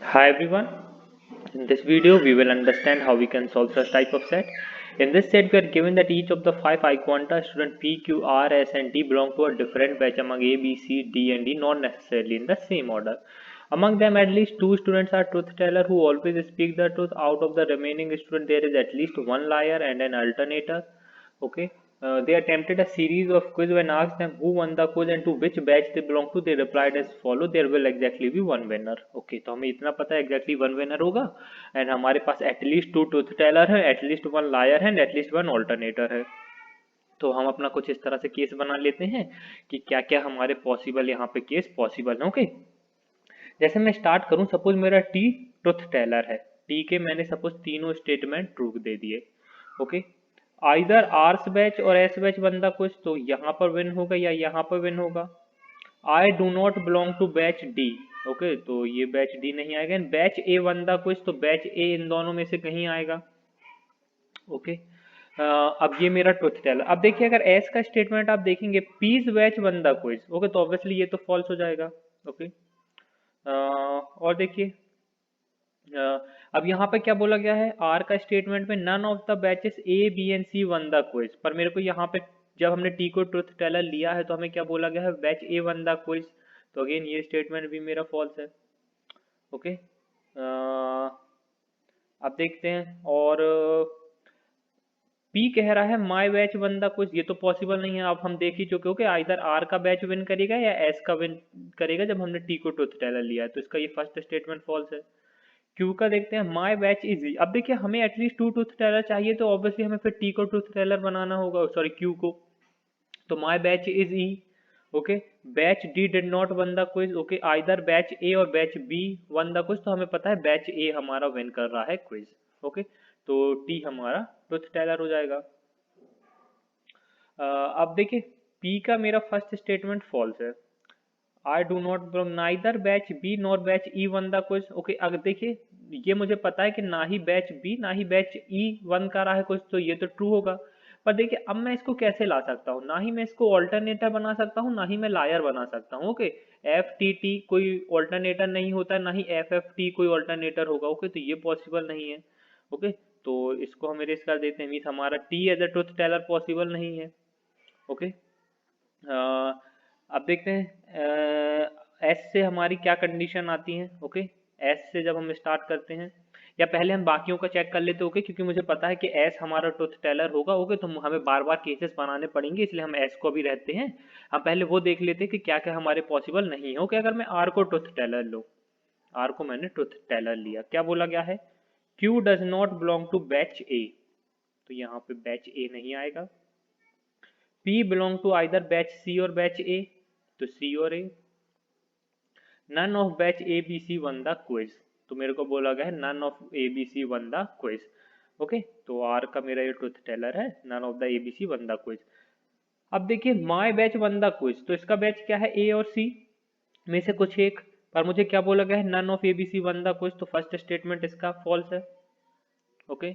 Hi everyone. In this video, we will understand how we can solve such type of set. In this set, we are given that each of the five I quanta student P, Q, R, S, and T belong to a different batch among A, B, C, D, and D, not necessarily in the same order. Among them, at least two students are truth teller who always speak the truth. Out of the remaining student, there is at least one liar and an alternator. Okay. They attempted a series of quiz. When asked them who won the quiz and to which batch they belong to, they replied as follow: there will exactly be one winner. Okay, तो हमें इतना पता है exactly one winner होगा and हमारे पास at least two truth teller है, at least one liar है and at least one alternator है. तो हम अपना कुछ इस तरह से केस बना लेते हैं कि क्या क्या हमारे पॉसिबल यहाँ पे केस पॉसिबल है. ओके, जैसे मैं स्टार्ट करूँ, सपोज मेरा टी ट्रुथ टेलर है. टी के मैंने सपोज तीनों स्टेटमेंट ट्रू दे दिए. ओके, आइदर आर्स बैच और एस बैच बंदा कुछ तो यहाँ पर विन होगा या यहाँ पर विन होगा. I do not belong to batch D. Okay, तो ये बैच डी नहीं आएगा. बैच ए बंदा कुछ तो बैच ए इन दोनों में से कहीं आएगा. ओके, अब ये मेरा ट्रुथ टेलर. अब देखिए, अगर एस का स्टेटमेंट आप देखेंगे पीस बैच बंदा क्विज. ओके, तो ऑब्वियसली ये तो फॉल्स हो जाएगा. ओके, और देखिए, अब यहाँ पे क्या बोला गया है आर का स्टेटमेंट में, none of the batches A B and C won the quiz. पर मेरे को यहाँ पे जब हमने टी को ट्रुथ टेलर लिया है तो हमें क्या बोला गया है batch A won the quiz. तो अगेन ये स्टेटमेंट भी मेरा फॉल्स है. ओके, अब देखते हैं. और पी कह रहा है my batch won the quiz. ये तो पॉसिबल नहीं है, अब हम देख ही चुके हो कि आइदर आर का बैच विन करेगा या एस का विन करेगा जब हमने टी को ट्रुथ टेलर लिया है. तो इसका ये फर्स्ट स्टेटमेंट फॉल्स है. क्यू का देखते हैं, माई बैच इज ई. अब देखिए, हमें एटलीस्ट टू ट्रूथ टेलर चाहिए तो ऑब्वियसली हमें फिर टी को ट्रूथ टेलर बनाना होगा, सॉरी क्यू को. तो my batch is E. Okay, batch D did not won the quiz. Okay, either batch A और batch B won the quiz. तो हमें पता है बैच ए हमारा विन कर रहा है क्विज. ओके, तो टी हमारा ट्रूथ टेलर हो जाएगा. अब देखिए, पी का मेरा फर्स्ट स्टेटमेंट फॉल्स है. I do not belong, neither batch B nor batch E won the quiz. Okay, अगर देखिए, ये मुझे पता है कि ना ही बैच बी ना ही बैच ई वन कर रहा है कुछ, तो ये तो ट्रू होगा. पर देखिए, अब मैं इसको कैसे ला सकता हूँ, ना ही मैं इसको ऑल्टरनेटर बना सकता हूँ ना ही मैं लायर बना सकता हूँ. ओके, एफ टी टी कोई ऑल्टरनेटर नहीं होता, ना ही एफ एफ टी कोई ऑल्टरनेटर होगा. ओके, तो ये पॉसिबल नहीं है. ओके, तो इसको हम इरेज कर देते हैं. मीन्स हमारा T as a truth teller possible नहीं है. ओके, अब देखते हैं एस से हमारी क्या कंडीशन आती है. ओके, एस से जब हम स्टार्ट करते हैं, या पहले हम बाकियों का चेक कर लेते हैं. ओके, क्योंकि मुझे पता है कि एस हमारा ट्रुथ टेलर होगा. ओके, तो हमें बार बार केसेस बनाने पड़ेंगे, इसलिए हम एस को भी रहते हैं. हम पहले वो देख लेते हैं कि क्या क्या हमारे पॉसिबल नहीं है. ओके, अगर मैं आर को ट्रुथ टेलर लूँ, आर को मैंने ट्रुथ टेलर लिया, क्या बोला गया है, Q does not belong to batch A. तो यहाँ पे बैच ए नहीं आएगा. P belong to either batch C और बैच ए. तो सी और A. None of batch A B C won the quiz. तो मेरे को बोला गया है none of A B C won the quiz. Okay, तो आर का मेरा ये ट्रुथ टेलर है, none of the A B C won the quiz. अब देखिए, माई बैच वन द क्विज, तो इसका बैच क्या है ए और सी में से कुछ एक. पर मुझे क्या बोला गया है none of A B C won the quiz. तो फर्स्ट स्टेटमेंट इसका फॉल्स है. Okay,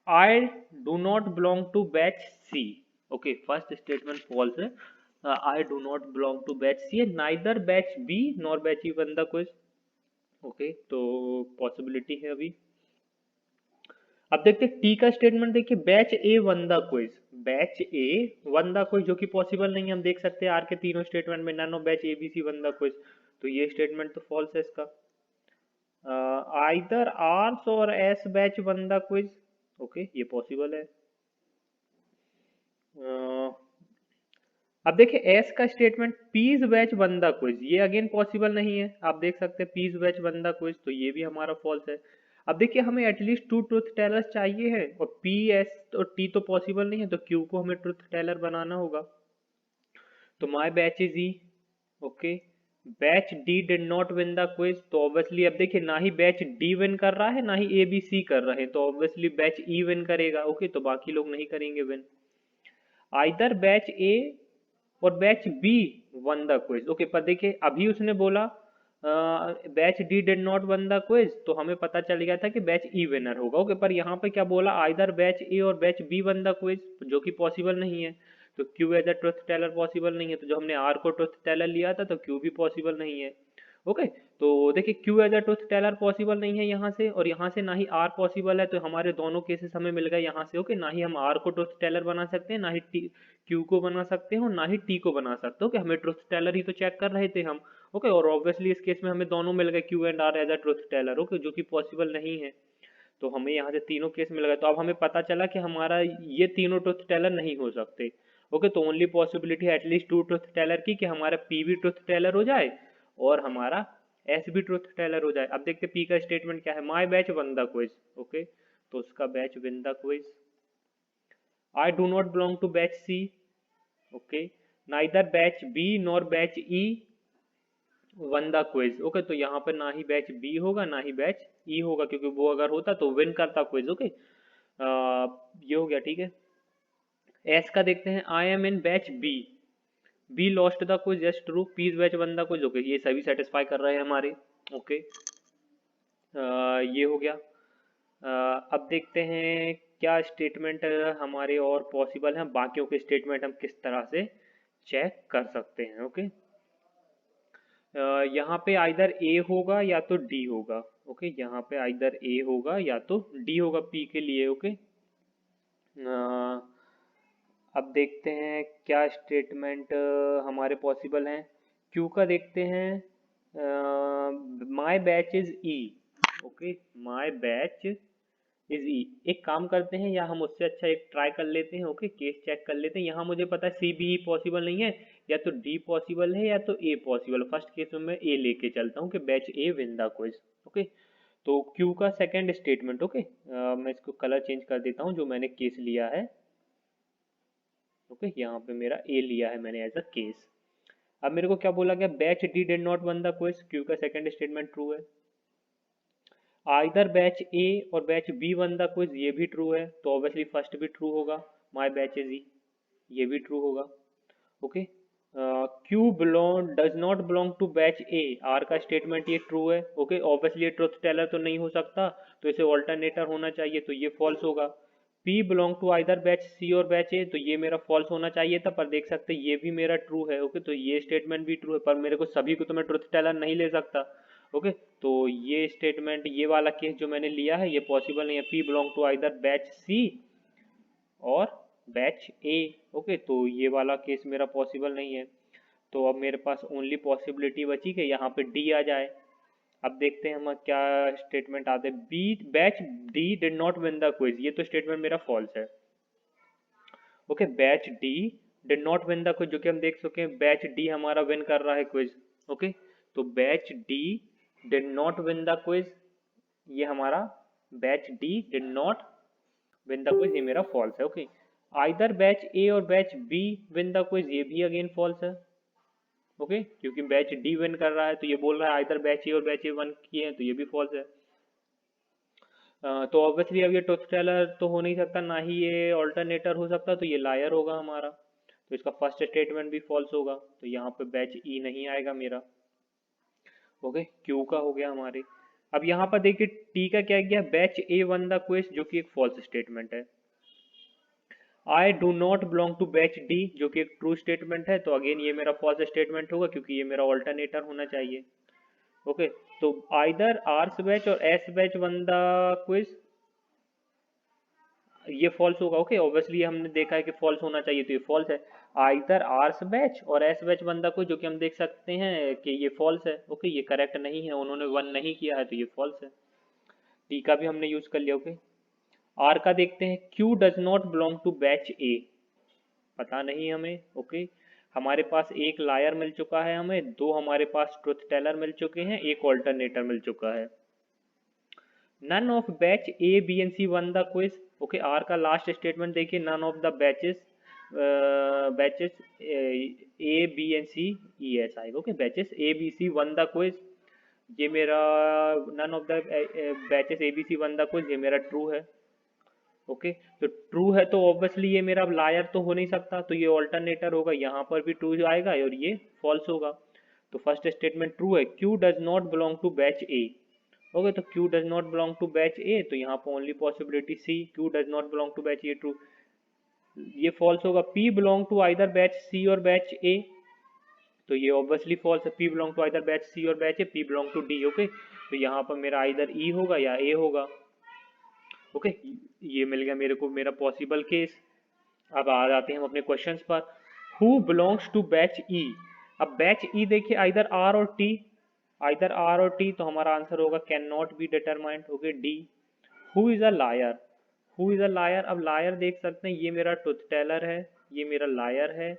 I do not belong to batch C. Okay, first statement false है. I do not belong to batch C, neither batch B nor batch E won the quiz. Okay, तो possibility है अभी. अब देखते हैं T का स्टेटमेंट. देखिए, batch A won the quiz, batch A won the quiz, जो कि पॉसिबल नहीं है. हम देख सकते हैं आर के तीनों स्टेटमेंट में none of batch A B C won the quiz. तो ये स्टेटमेंट तो फॉल्स है इसका. आइदर आर्स और S batch won the quiz. Okay, ये पॉसिबल है. अब देखिए, एस का statement P's batch won the quiz, ये अगेन पॉसिबल नहीं है. आप देख सकते हैं P's batch won the quiz, तो ये भी हमारा फॉल्स है. अब देखिए, हमें एटलीस्ट टू ट्रुथ टेलर्स चाहिए है और पी एस और टी तो पॉसिबल नहीं है, तो क्यू को हमें ट्रुथ टेलर बनाना होगा. तो my batch is E. Okay, batch D did not win the quiz. तो ऑब्वियसली अब देखिए, ना ही बैच डी विन कर रहा है ना ही ए बी सी कर रहे हैं, तो ऑब्वियसली बैच ई विन करेगा. ओके, तो बाकी लोग नहीं करेंगे विन. आइदर बैच ए और batch B won the quiz. Okay, पर देखिए अभी उसने बोला batch D did not won the quiz, तो हमें पता चल गया था कि बैच ई विनर होगा. ओके, पर यहाँ पे क्या बोला, आइदर बैच ए और batch B won the quiz, जो कि पॉसिबल नहीं है. तो Q as a truth teller possible नहीं है. तो जो हमने आर को ट्रुथ टेलर लिया था, तो क्यू भी पॉसिबल नहीं है. ओके, तो देखिए Q as a truth teller possible नहीं है यहाँ से, और यहाँ से ना ही R पॉसिबल है, तो हमारे दोनों केसेस हमें मिल गए यहाँ से। ओके, ना ही हम R को ट्रुथ टेलर बना सकते हैं, ना ही Q को बना सकते हैं, और ना ही T को बना सकते हैं। ओके, हमें ट्रुथ टेलर ही तो चेक कर रहे थे हम। ओके, और ऑब्वियसली इस केस में हमें दोनों मिल गए Q and R as a truth teller. Okay, जो कि पॉसिबल नहीं है। तो हमें यहाँ से तीनों केस मिल गए, तो अब हमें पता चला कि हमारा ये तीनों ट्रुथ टेलर नहीं हो सकते। ओके, तो ओनली पॉसिबिलिटी है एटलीस्ट 2 ट्रुथ टेलर की, कि हमारा P भी ट्रुथ टेलर हो जाए और हमारा S भी ट्रुथ टेलर हो जाए। अब देखते P का स्टेटमेंट क्या है, my batch won the quiz. Okay, तो उसका batch win the quiz. I do not belong to batch C। Okay, neither batch B nor batch E won the quiz. Okay, तो यहाँ पे ना ही बैच बी होगा ना ही बैच ई होगा, क्योंकि वो अगर होता तो विन करता क्विज। ओके, ये हो गया, ठीक है। एस का देखते हैं, I am in batch B, B lost the quiz, yes true, P batch won the quiz. Okay, ये सभी सेटिस्फाई कर रहे हैं हमारे। ओके, ये हो गया। अब देखते हैं क्या स्टेटमेंट हमारे और पॉसिबल हैं, बाकियों के स्टेटमेंट हम किस तरह से चेक कर सकते हैं। ओके, यहाँ पे आइदर ए होगा या तो डी होगा। ओके, यहाँ पे आइदर ए होगा या तो डी होगा पी के लिए। ओके, अब देखते हैं क्या स्टेटमेंट हमारे पॉसिबल हैं। क्यू का देखते हैं, my batch is E. Okay, my batch is E. एक काम करते हैं, या हम उससे अच्छा एक ट्राई कर लेते हैं। ओके, केस चेक कर लेते हैं। यहाँ मुझे पता है सी बी पॉसिबल नहीं है, या तो डी पॉसिबल है या तो ए पॉसिबल। फर्स्ट केस में मैं ए लेके चलता हूँ कि batch a win the quiz. Okay, तो क्यू का सेकंड स्टेटमेंट। ओके, मैं इसको कलर चेंज कर देता हूँ जो मैंने केस लिया है। ओके, यहाँ पे मेरा ए लिया है मैंने एज अ केस। अब मेरे को क्या बोला गया, batch D did not won the quiz. Q का सेकंड स्टेटमेंट ट्रू है। आइदर बैच ए और batch B won the quiz, ये भी ट्रू है, तो ऑब्वियसली फर्स्ट भी ट्रू होगा, माई बैच इज ई, ये भी ट्रू होगा। Okay, Q belong does not belong to batch A, R का स्टेटमेंट ये ट्रू है। ओके, ऑब्वियसली ये ट्रुथ टेलर तो नहीं हो सकता, तो इसे ऑल्टरनेटर होना चाहिए, तो ये फॉल्स होगा। P belong to either batch C और बैच ए, तो ये मेरा फॉल्स होना चाहिए था, पर देख सकते ये भी मेरा ट्रू है। ओके, तो ये स्टेटमेंट भी ट्रू है, पर मेरे को सभी को तो मैं ट्रुथ टेलर नहीं ले सकता। ओके, तो ये स्टेटमेंट, ये वाला केस जो मैंने लिया है ये पॉसिबल नहीं है। P belong to either batch C और बैच ए। ओके, तो ये वाला केस मेरा पॉसिबल नहीं है। तो अब मेरे पास ओनली पॉसिबिलिटी बची कि यहाँ पे डी आ जाए। अब देखते हैं हम क्या स्टेटमेंट आते हैं। B batch D did not win the quiz, ये तो स्टेटमेंट मेरा फॉल्स है। Okay, batch D did not win the quiz, जो कि हम देख सके बैच डी हमारा विन कर रहा है क्विज। ओके, तो batch D did not win the quiz, ये हमारा batch D did not win the quiz, ये मेरा फॉल्स है। ओके, आइदर बैच ए और batch be win the quiz, ये भी अगेन फॉल्स है। ओके, क्योंकि बैच डी विन कर रहा है, तो ये बोल रहा है आइदर बैच ए और बैच ए वन किए हैं, तो ये भी फॉल्स है। तो ऑब्वियसली अब ये ट्रुथ टेलर तो हो नहीं सकता, ना ही ये ऑल्टरनेटर हो सकता, तो ये लायर होगा हमारा, तो इसका फर्स्ट स्टेटमेंट भी फॉल्स होगा, तो यहाँ पे बैच ई नहीं आएगा मेरा। ओके, क्यू का हो गया हमारे। अब यहाँ पर देखिए टी का क्या गया, batch A won the quiz, जो कि एक फॉल्स स्टेटमेंट है। I do not belong to batch D, जो कि एक ट्रू स्टेटमेंट है, तो अगेन ये मेरा फॉल्स स्टेटमेंट होगा, क्योंकि ये मेरा ऑल्टरनेटर होना चाहिए। ओके, तो आइदर आर्स बैच और S batch won the quiz, ये फॉल्स होगा। ओके, ऑब्वियसली हमने देखा है कि फॉल्स होना चाहिए, तो ये फॉल्स है। आइदर आर्स बैच और S batch won the quiz, जो कि हम देख सकते हैं कि ये फॉल्स है। ओके, ये करेक्ट नहीं है, उन्होंने वन नहीं किया है, तो ये फॉल्स है। टी का भी हमने यूज कर लिया। ओके, आर का देखते हैं, Q does not belong to batch A, पता नहीं हमें। ओके, हमारे पास एक लायर मिल चुका है, हमें दो हमारे पास ट्रुथ टेलर मिल चुके हैं, एक ऑल्टरनेटर मिल चुका है। None of batch A B and C won the quiz. Okay, R का लास्ट स्टेटमेंट देखिए, none of the batches A B and C E S आएगा। Okay, batches A B C won the quiz, ये मेरा none of the batches A B C won the quiz, ये मेरा true है। Okay, तो true है तो obviously ये मेरा लायर तो हो नहीं सकता, तो ये ऑल्टरनेटर होगा, यहाँ पर भी ट्रू आएगा और ये फॉल्स होगा। तो फर्स्ट स्टेटमेंट ट्रू है, Q does not belong to batch A. Okay, तो Q does not belong to batch A, तो यहाँ पर only possibility C, Q does not belong to batch A, true, ये फॉल्स होगा। P belong to either batch C और batch A, तो ये obviously false है, P belong to either batch C और batch A, P belong to D. Okay, तो यहाँ पर मेरा आइदर ई होगा या ए होगा। ओके, ये मिल गया मेरे को मेरा पॉसिबल केस। अब आ जाते हैं हम अपने क्वेश्चंस पर। हु बिलोंग्स टू बैच ई। अब बैच ई देखिए आइदर आर और टी, आइदर आर और टी, तो हमारा आंसर होगा can not be determined. Okay, D. Who is a liar, who is a liar. अब लायर देख सकते हैं, ये मेरा ट्रुथ टेलर है, ये मेरा लायर है,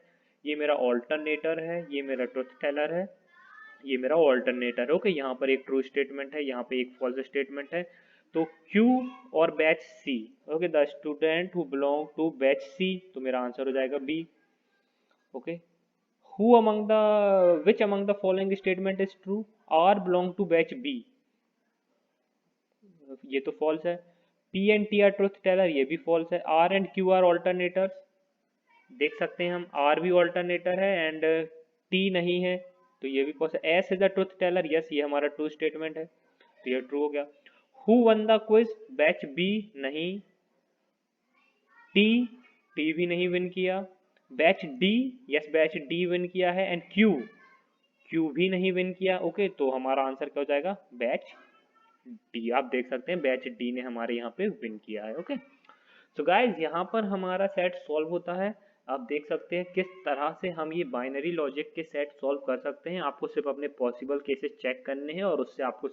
ये मेरा ऑल्टरनेटर है, ये मेरा ट्रुथ टेलर है, ये मेरा ऑल्टरनेटर। ओके, यहाँ पर एक ट्रू स्टेटमेंट है, यहाँ पे एक फॉल्स स्टेटमेंट है। तो Q और batch C। Okay, the student who belong to batch C, तो मेरा आंसर हो जाएगा B. Okay, who among the which among the following statement is true. R belong to batch B, ये तो false है। P and T are truth teller, ये भी false है। R and Q are alternators, देख सकते हैं हम R भी ऑल्टरनेटर है एंड T नहीं है, तो ये भी फॉल्स है। S is the truth teller, yes ये हमारा ट्रू स्टेटमेंट है, तो ये ट्रू हो गया। Who won the quiz, batch B नहीं। टी, टी भी नहीं विन किया। Batch D, yes batch D win किया है। एंड क्यू, क्यू भी नहीं विन किया। ओके, तो हमारा आंसर क्या हो जाएगा, बैच डी। आप देख सकते हैं बैच डी ने हमारे यहाँ पे विन किया है। ओके, तो गाइज यहाँ पर हमारा सेट सॉल्व होता है। आप देख सकते हैं किस तरह से हम ये बाइनरी लॉजिक के सेट सॉल्व कर सकते हैं। आपको सिर्फ अपने पॉसिबल केसेस चेक करने हैं और उससे आपको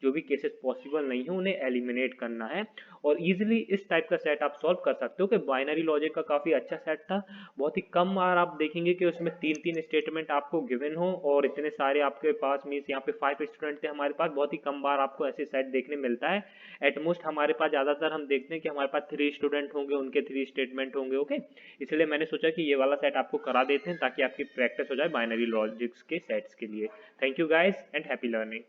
जो भी केसेस पॉसिबल नहीं है उन्हें एलिमिनेट करना है, और इजीली इस टाइप का सेट आप सॉल्व कर सकते हो। कि बाइनरी लॉजिक का काफ़ी अच्छा सेट था, बहुत ही कम बार आप देखेंगे कि उसमें 3-3 स्टेटमेंट आपको गिवन हो और इतने सारे आपके पास, मीन्स यहाँ पे 5 स्टूडेंट थे हमारे पास, बहुत ही कम बार आपको ऐसे सेट देखने मिलता है। एटमोस्ट हमारे पास ज़्यादातर हम देखते हैं कि हमारे पास 3 स्टूडेंट होंगे, उनके 3 स्टेटमेंट होंगे। ओके, इसलिए मैंने सोचा कि ये वाला सेट आपको करा देते हैं ताकि आपकी प्रैक्टिस हो जाए बाइनरी लॉजिक्स के सेट्स के लिए। Thank you guys and happy learning.